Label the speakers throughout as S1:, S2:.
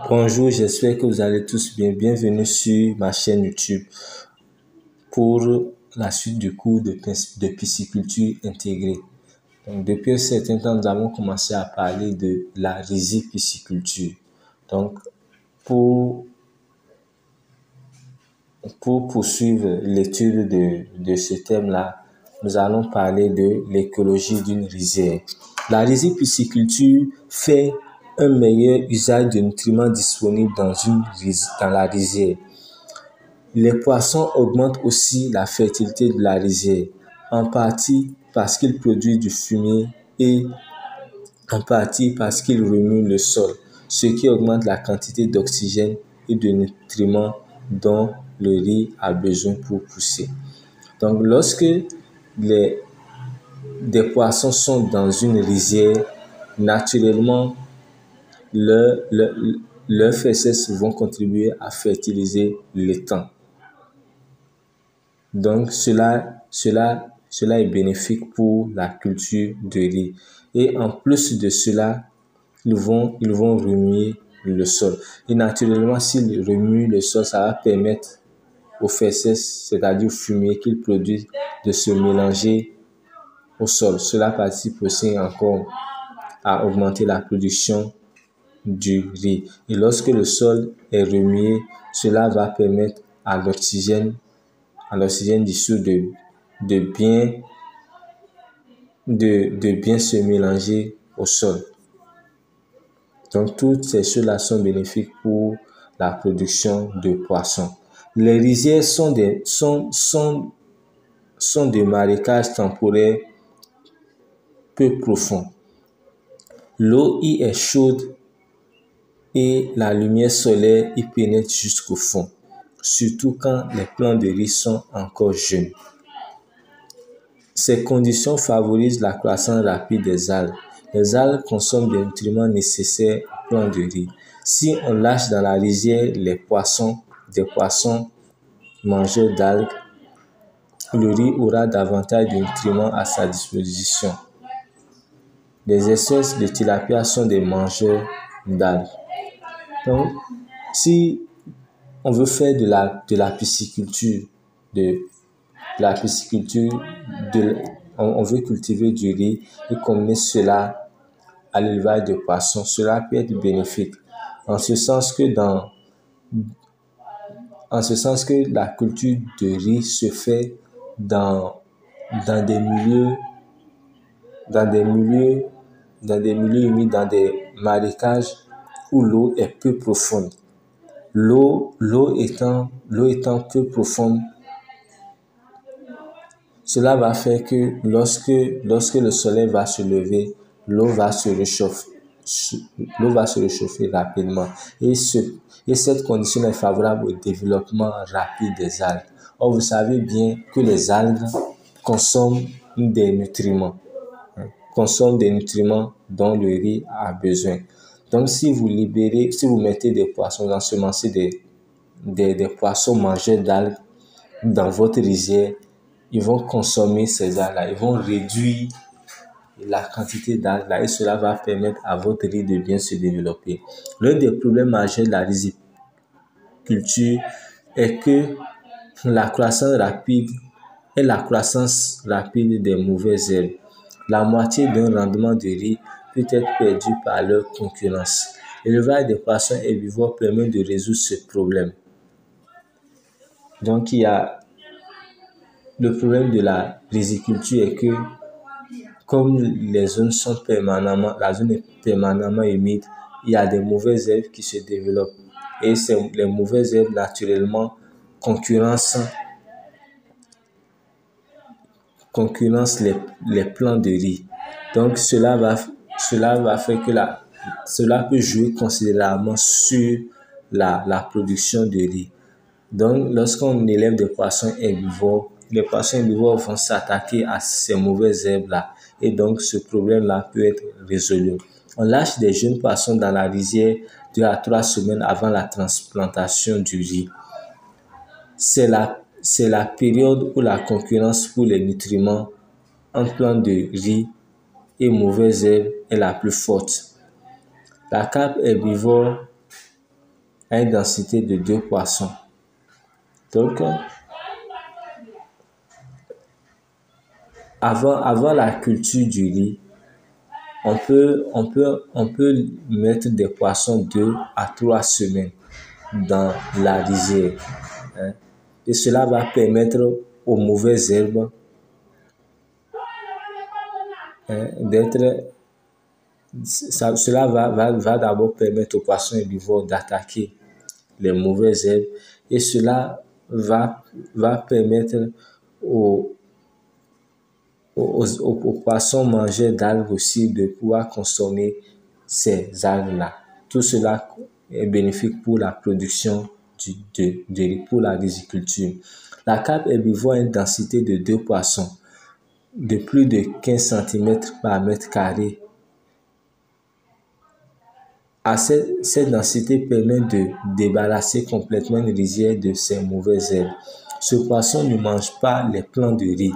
S1: Bonjour, j'espère que vous allez tous bien. Bienvenue sur ma chaîne YouTube pour la suite du cours de pisciculture intégrée. Donc, depuis un certain temps, nous avons commencé à parler de la riziculture. Donc, pour poursuivre l'étude de ce thème-là, nous allons parler de l'écologie d'une rizière. La riziculture fait un meilleur usage de nutriments disponibles dans la rizière. Les poissons augmentent aussi la fertilité de la rizière, en partie parce qu'ils produisent du fumier et en partie parce qu'ils remuent le sol, ce qui augmente la quantité d'oxygène et de nutriments dont le riz a besoin pour pousser. Donc, lorsque des poissons sont dans une rizière, naturellement, leurs fesses vont contribuer à fertiliser l'étang. Donc, cela est bénéfique pour la culture de riz. Et en plus de cela, ils vont remuer le sol. Et naturellement, s'ils remuent le sol, ça va permettre aux fesses, c'est-à-dire au fumier qu'ils produisent, de se mélanger au sol. Cela participe aussi encore à augmenter la production du riz. Et lorsque le sol est remué, cela va permettre à l'oxygène dissous de bien se mélanger au sol. Donc, toutes ces choses-là sont bénéfiques pour la production de poissons. Les rizières sont des marécages temporaires peu profonds. L'eau y est chaude et la lumière solaire y pénètre jusqu'au fond, surtout quand les plants de riz sont encore jeunes. Ces conditions favorisent la croissance rapide des algues. Les algues consomment des nutriments nécessaires aux plants de riz. Si on lâche dans la rizière des poissons mangeurs d'algues, le riz aura davantage de nutriments à sa disposition. Les espèces de tilapia sont des mangeurs d'algues. Donc, si on veut faire de la pisciculture, on veut cultiver du riz et combiner cela à l'élevage de poissons, cela peut être bénéfique. En ce sens que la culture de riz se fait dans des milieux humides, dans des marécages où l'eau est peu profonde. L'eau étant peu profonde, cela va faire que lorsque le soleil va se lever, l'eau va se réchauffer rapidement. Et cette condition est favorable au développement rapide des algues. Or, vous savez bien que les algues consomment des nutriments dont le riz a besoin. Donc, si vous mettez des poissons, vous ensemencez des poissons mangeurs d'algues dans votre rizière, ils vont consommer ces algues-là, ils vont réduire la quantité d'algues-là et cela va permettre à votre riz de bien se développer. L'un des problèmes majeurs de la riziculture est que la croissance rapide des mauvaises herbes. La moitié d'un rendement de riz peut être perdu par leur concurrence. L'élevage des poissons herbivores permet de résoudre ce problème. Donc, le problème de la riziculture est que, comme la zone est permanemment humide, il y a des mauvaises herbes qui se développent. Et les mauvaises herbes, naturellement, concurrencent les plants de riz. Donc, cela peut jouer considérablement sur la production de riz. Donc, lorsqu'on élève des poissons herbivores, les poissons herbivores vont s'attaquer à ces mauvaises herbes-là. Et donc, ce problème-là peut être résolu. On lâche des jeunes poissons dans la rizière 2 à 3 semaines avant la transplantation du riz. C'est la période où la concurrence pour les nutriments entre plants de riz et mauvaises herbes est la plus forte. La carpe herbivore à une densité de 2 poissons. Donc, avant la culture du riz, on peut mettre des poissons 2 à 3 semaines dans la rizière. Et cela va permettre aux mauvaises herbes d'être... Cela va d'abord permettre aux poissons herbivores d'attaquer les mauvaises herbes et cela va permettre aux poissons mangeurs d'algues aussi de pouvoir consommer ces algues-là. Tout cela est bénéfique pour la production pour la riziculture. La carpe herbivore a une densité de 2 poissons de plus de 15 cm par mètre carré. Cette densité permet de débarrasser complètement une rizière de ses mauvaises herbes. Ce poisson ne mange pas les plants de riz.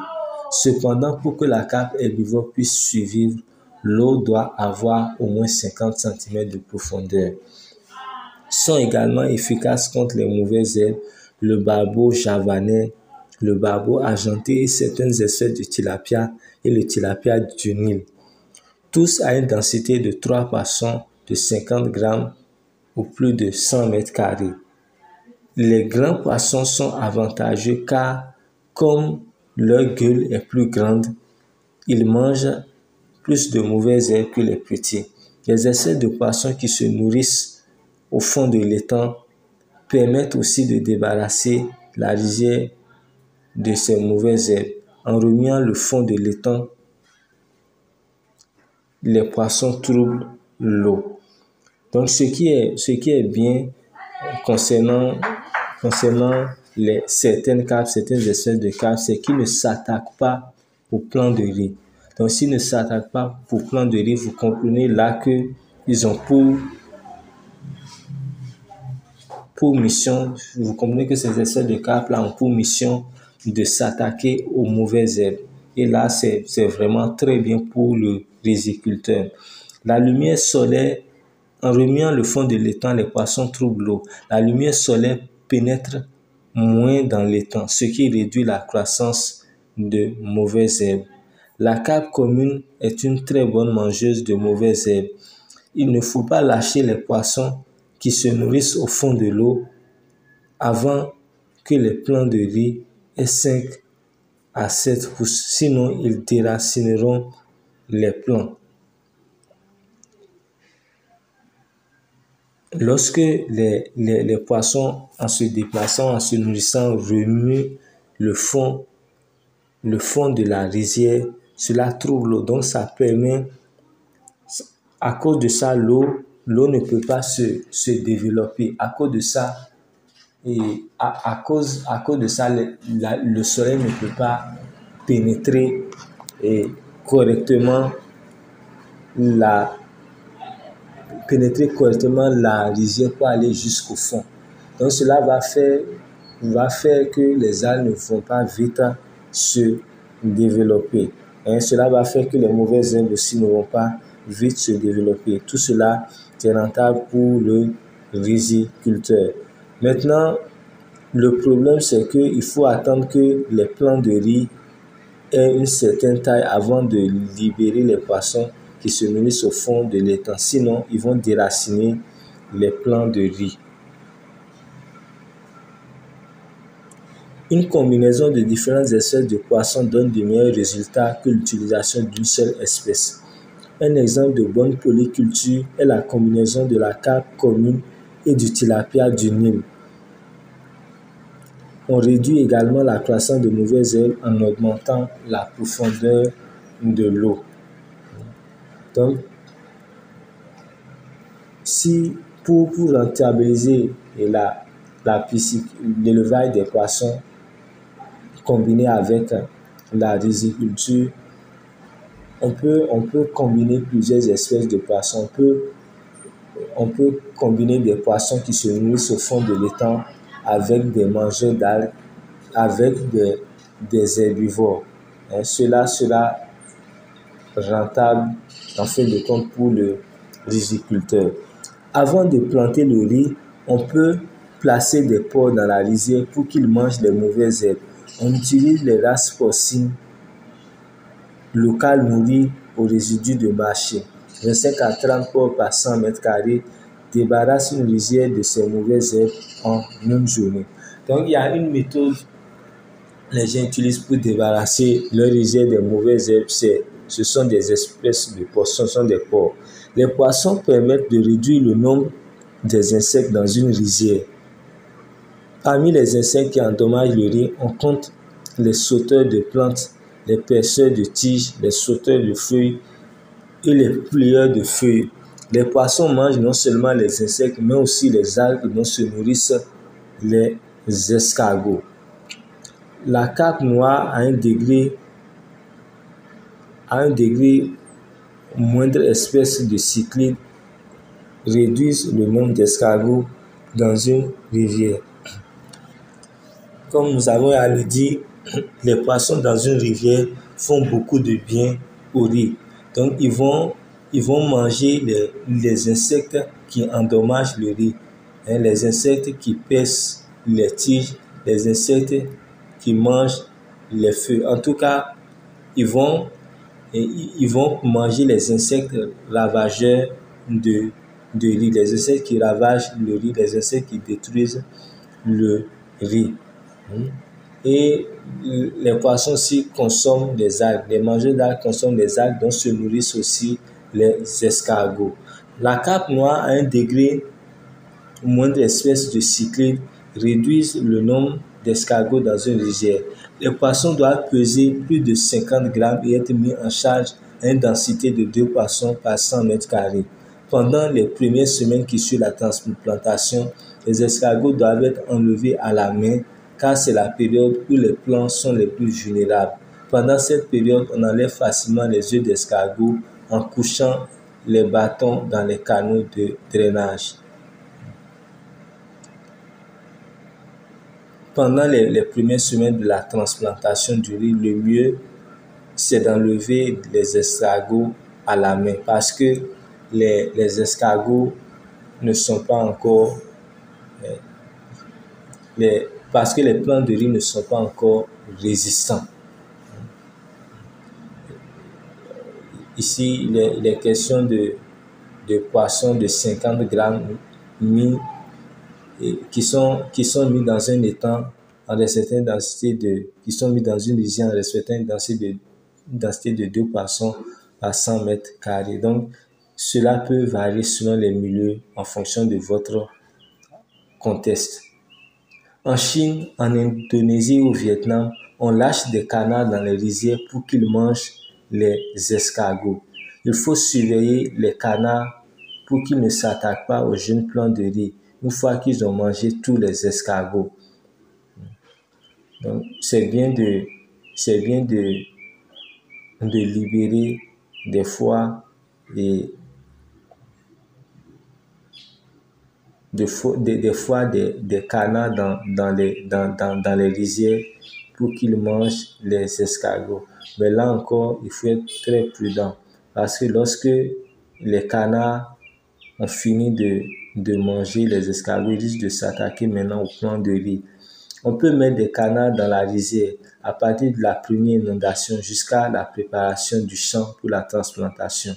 S1: Cependant, pour que la carpe herbivore puisse survivre, l'eau doit avoir au moins 50 cm de profondeur. Sont également efficaces contre les mauvaises herbes le barbeau javanais, le barbeau argenté et certaines espèces de tilapia et le tilapia du Nil. Tous à une densité de 3 poissons de 50 grammes ou plus de 100 mètres carrés. Les grands poissons sont avantageux car, comme leur gueule est plus grande, ils mangent plus de mauvaises herbes que les petits. Les espèces de poissons qui se nourrissent au fond de l'étang permettent aussi de débarrasser la rizière de ces mauvaises herbes. En remuant le fond de l'étang, les poissons troublent l'eau. Donc, ce qui est bien concernant certaines carpes, certaines espèces de carpes, c'est qu'ils ne s'attaquent pas aux plants de riz. Donc, s'ils ne s'attaquent pas aux plants de riz, vous comprenez là qu'ils ont pour mission, vous comprenez que ces espèces de carpes-là ont pour mission de s'attaquer aux mauvaises herbes. Et là, c'est vraiment très bien pour le riziculteur. La lumière solaire, en remuant le fond de l'étang, les poissons trouvent l'eau. La lumière solaire pénètre moins dans l'étang, ce qui réduit la croissance de mauvaises herbes. La carpe commune est une très bonne mangeuse de mauvaises herbes. Il ne faut pas lâcher les poissons qui se nourrissent au fond de l'eau avant que les plants de riz aient 5 à 7 pouces, sinon ils déracineront les plants. Lorsque les poissons, en se déplaçant, en se nourrissant, remuent le fond de la rizière, cela trouve l'eau. Donc ça permet, à cause de ça, l'eau ne peut pas se développer. À cause de ça, à cause de ça, le soleil ne peut pas pénétrer correctement la rizière pour aller jusqu'au fond. Donc cela va faire que les algues ne vont pas vite se développer. Cela va faire que les mauvaises herbes aussi ne vont pas vite se développer. Tout cela est rentable pour le riziculteur. Maintenant, le problème c'est qu'il faut attendre que les plants de riz aient une certaine taille avant de libérer les poissons qui se nourrissent au fond de l'étang. Sinon, ils vont déraciner les plants de riz. Une combinaison de différentes espèces de poissons donne de meilleurs résultats que l'utilisation d'une seule espèce. Un exemple de bonne polyculture est la combinaison de la carpe commune et du tilapia du Nil. On réduit également la croissance de mauvaises herbes en augmentant la profondeur de l'eau. Donc, si pour rentabiliser l'élevage des poissons combiné avec la riziculture, on peut combiner plusieurs espèces de poissons. On peut combiner des poissons qui se nourrissent au fond de l'étang avec des mangeurs d'algues, avec des herbivores. Cela sera rentable en fin de compte pour le riziculteur. Avant de planter le riz, On peut placer des porcs dans la rizière pour qu'ils mangent les mauvaises herbes. On utilise les races porcines locales nourries aux résidus de marché. 25 à 30 porcs par 100 mètres carrés débarrassent une rizière de ces mauvaises herbes en une journée. Donc, il y a une méthode que les gens utilisent pour débarrasser leur rizière des mauvaises herbes. Ce sont des espèces de poissons, ce sont des porcs. Les poissons permettent de réduire le nombre des insectes dans une rizière. Parmi les insectes qui endommagent le riz, on compte les sauteurs de plantes, les perceurs de tiges, les sauteurs de feuilles et les plieurs de feuilles. Les poissons mangent non seulement les insectes, mais aussi les algues dont se nourrissent les escargots. La carpe noire à un degré moindre espèce de cyclide réduisent le nombre d'escargots dans une rivière. Comme nous avons à le dire, les poissons dans une rivière font beaucoup de bien au riz. Donc, ils vont manger les insectes qui endommagent le riz. Les insectes qui percent les tiges, les insectes qui mangent les feuilles. En tout cas, ils vont manger les insectes ravageurs de riz, les insectes qui ravagent le riz, les insectes qui détruisent le riz. Et les poissons aussi consomment des algues. Les mangeurs d'algues consomment des algues dont se nourrissent aussi les escargots. La carpe noire à un degré moindre espèce de cyclide réduisent le nombre d'escargots dans une rizière. Les poissons doivent peser plus de 50 grammes et être mis en charge à une densité de 2 poissons par 100 mètres carrés. Pendant les premières semaines qui suivent la transplantation, les escargots doivent être enlevés à la main car c'est la période où les plants sont les plus vulnérables. Pendant cette période, on enlève facilement les œufs d'escargot en couchant les bâtons dans les canaux de drainage. Pendant les premières semaines de la transplantation du riz, le mieux, c'est d'enlever les escargots à la main parce que les escargots ne sont pas encore... parce que les plants de riz ne sont pas encore résistants. Ici, il est question de poissons de 50 grammes qui sont mis dans un étang en respectant une densité qui sont mis dans une rizière en respectant une densité de 2 poissons à 100 mètres carrés. Donc, cela peut varier selon les milieux en fonction de votre contexte. En Chine, en Indonésie ou au Vietnam, on lâche des canards dans les rizières pour qu'ils mangent les escargots. Il faut surveiller les canards pour qu'ils ne s'attaquent pas aux jeunes plants de riz une fois qu'ils ont mangé tous les escargots. Donc, c'est bien de libérer des fois des canards dans les rizières pour qu'ils mangent les escargots. Mais là encore, il faut être très prudent parce que lorsque les canards ont fini de manger les escargots, ils risquent de s'attaquer maintenant au plant de riz. On peut mettre des canards dans la rizière à partir de la première inondation jusqu'à la préparation du champ pour la transplantation.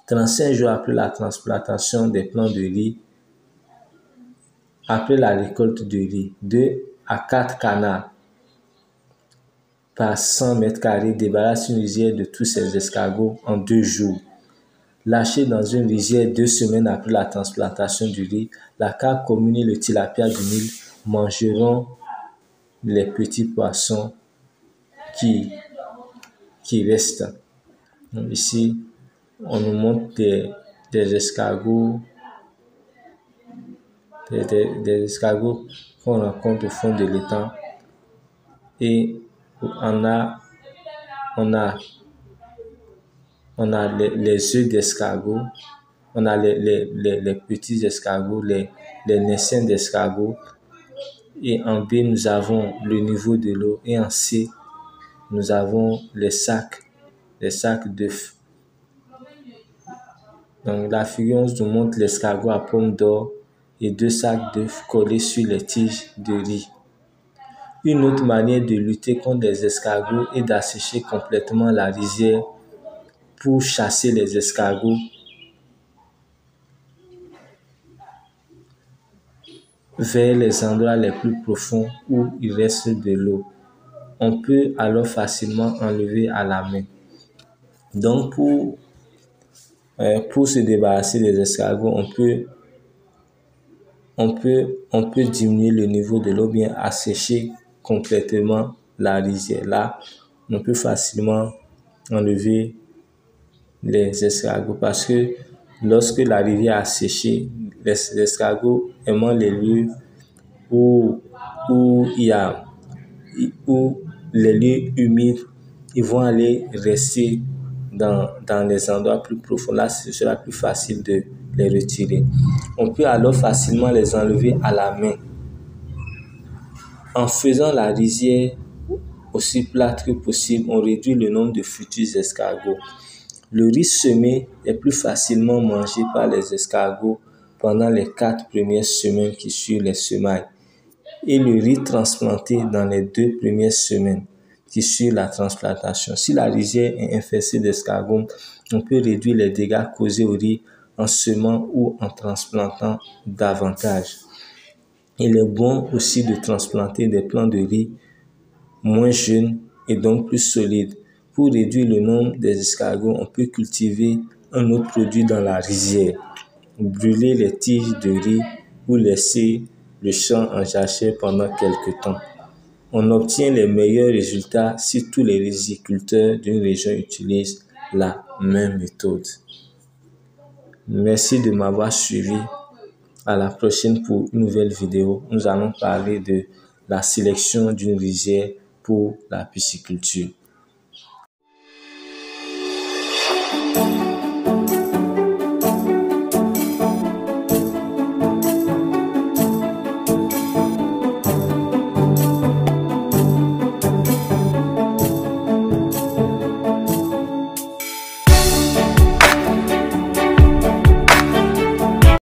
S1: 35 jours après la transplantation des plants de riz, après la récolte de riz, 2 à 4 canards par 100 mètres carrés débarrassent une rizière de tous ces escargots en 2 jours. Lâchés dans une rizière 2 semaines après la transplantation du riz, la carpe commune et le tilapia du Nil mangeront les petits poissons qui restent. Donc ici, on nous montre des escargots, des escargots qu'on rencontre au fond de l'étang. Et on a les œufs d'escargot, on a les petits escargots, les naissins d'escargots. Et en B, nous avons le niveau de l'eau. Et en C, nous avons les sacs d'œufs. Donc la figure nous montre l'escargot à pomme d'or et 2 sacs d'œufs collés sur les tiges de riz. Une autre manière de lutter contre les escargots est d'assécher complètement la rizière pour chasser les escargots vers les endroits les plus profonds où il reste de l'eau. On peut alors facilement enlever à la main. Donc pour se débarrasser des escargots, on peut diminuer le niveau de l'eau, bien assécher complètement la rizière. Là, on peut facilement enlever les escargots parce que lorsque la rivière a séché, les escargots aimant les lieux où les lieux humides, ils vont aller rester dans les endroits plus profonds. Là, ce sera plus facile de les retirer. On peut alors facilement les enlever à la main. En faisant la rizière aussi plate que possible, on réduit le nombre de futurs escargots. Le riz semé est plus facilement mangé par les escargots pendant les 4 premières semaines qui suivent les semailles et le riz transplanté dans les 2 premières semaines qui suivent la transplantation. Si la rizière est infestée d'escargots, on peut réduire les dégâts causés au riz en semant ou en transplantant davantage. Il est bon aussi de transplanter des plants de riz moins jeunes et donc plus solides. Pour réduire le nombre des escargots, on peut cultiver un autre produit dans la rizière. Brûler les tiges de riz ou laisser le champ en jachère pendant quelques temps. On obtient les meilleurs résultats si tous les riziculteurs d'une région utilisent la même méthode. Merci de m'avoir suivi. À la prochaine pour une nouvelle vidéo. Nous allons parler de la sélection d'une rizière pour la pisciculture.